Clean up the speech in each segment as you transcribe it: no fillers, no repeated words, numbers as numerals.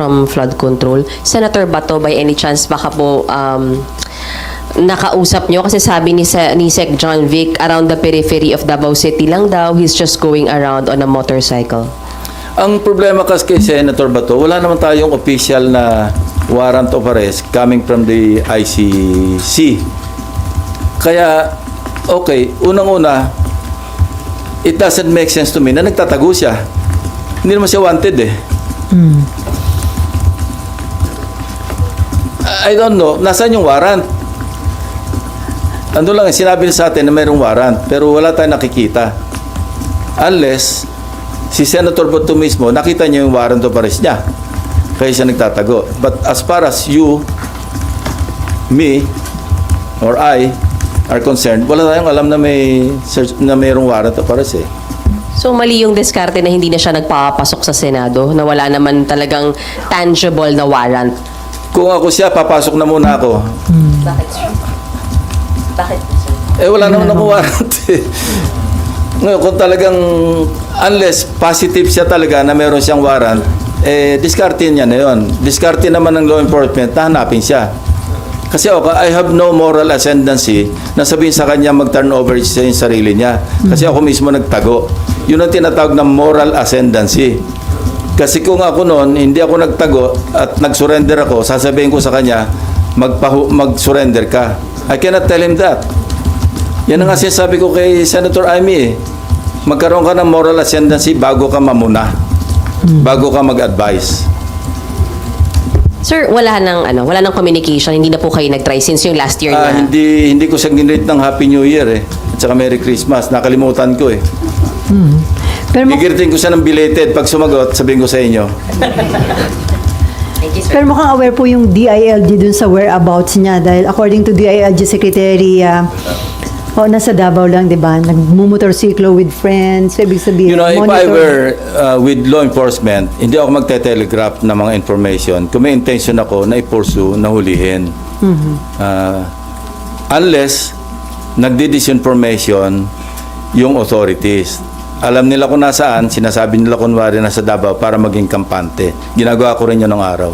from flood control. Senator Bato, by any chance, baka po nakausap nyo? Kasi sabi ni Sec John Vic, around the periphery of Davao City lang daw, he's just going around on a motorcycle. Ang problema kasi kay Senator Bato, wala naman tayong official na warrant of arrest coming from the ICC. Kaya, okay, unang-una, it doesn't make sense to me na nagtatago siya. Hindi naman siya wanted eh. I don't know, nasaan yung warrant? Ano lang, sinabi niya sa atin na mayroong warrant, pero wala tayong nakikita. Unless, si Senator Bato mismo, nakita niya yung warrant of arrest niya. Kaya siya nagtatago. But as far as you, me, or I, are concerned, wala tayong alam na mayroong warrant of arrest eh. So mali yung diskarte na hindi na siya nagpapasok sa Senado, na wala naman talagang tangible na warrant. Kung ako siya, papasok na muna ako. Bakit, sir? Bakit, sir? Eh, wala naman akong warrant eh. Ngayon, kung talagang, unless positive siya talaga na meron siyang warrant, eh, diskarte niya na yun. Diskarte naman ng law enforcement na hanapin siya. Kasi ako, I have no moral ascendancy na sabihin sa kanya mag-turn over siya yung sarili niya. Kasi ako mismo nagtago. Yun ang tinatawag na moral ascendancy. Kasi kung ako noon, hindi ako nagtago at nag-surrender ako, sasabihin ko sa kanya, mag-surrender ka. I cannot tell him that. Yan ang sinasabi ko kay Senator Amy eh. Magkaroon ka ng moral ascendancy bago ka mamuna. Bago ka mag-advise. Sir, wala nang communication, hindi na po kayo nag-try since yung last year na. Hindi ko siya ginrate ng Happy New Year eh. At saka Merry Christmas. Nakalimutan ko eh. Pero Gigiritin ko siya ng belated. Pag sumagot, sabihin ko sa inyo. Thank you, sir. Pero mukhang aware po yung DILG dun sa whereabouts niya dahil according to DILG Secretary, nasa Davao lang, di ba? Nagmumotorsiklo with friends. So, ibig sabihin, You know, if I monitor. were with law enforcement, hindi ako magte-telegraph ng mga information. Kung may intention ako na i-pursue, na hulihin. Unless nagdi-disinformation yung authorities. Alam nila kung nasaan, sinasabi nila kunwari nasa Davao para maging kampante. Ginagawa ko rin yun ng araw.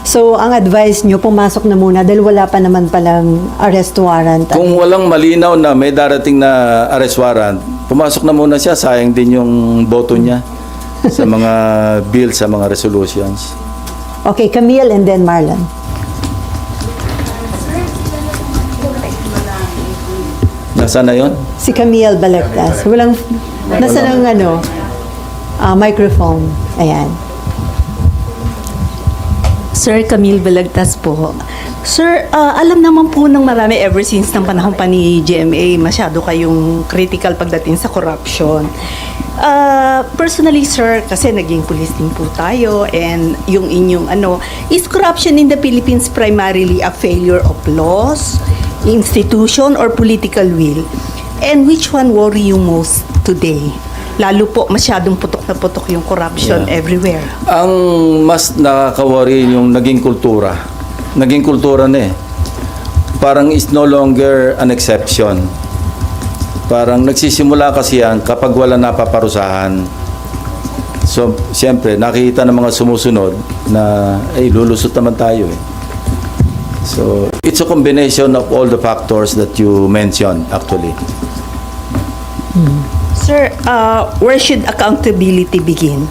So, ang advice nyo, pumasok na muna dahil wala pa naman palang arrest warrant. Kung walang malinaw na may darating na arrest warrant, pumasok na muna siya. Sayang din yung boto niya sa mga bills, sa mga resolutions. Okay, Camille and then Marlon. Nasaan na yun? Si Camille Balagtas. Walang, nasa ng microphone. Ayan. Sir Camille Balagtas po. Sir, alam naman po ng marami ever since ng panahon pa ni GMA, masyado kayong critical pagdating sa corruption. Personally, sir, kasi naging police din po tayo and yung inyong is corruption in the Philippines primarily a failure of laws, institution, or political will? And which one worry you most today? Lalo po, masyadong putok na putok yung corruption everywhere. Ang mas nakaka-worry yung naging kultura. Naging kultura na eh. Parang is no longer an exception. Parang nagsisimula kasi yan kapag wala napaparusahan. So, siyempre, nakikita ng mga sumusunod na, lulusot naman tayo eh. So, it's a combination of all the factors that you mentioned, actually. Sir, where should accountability begin?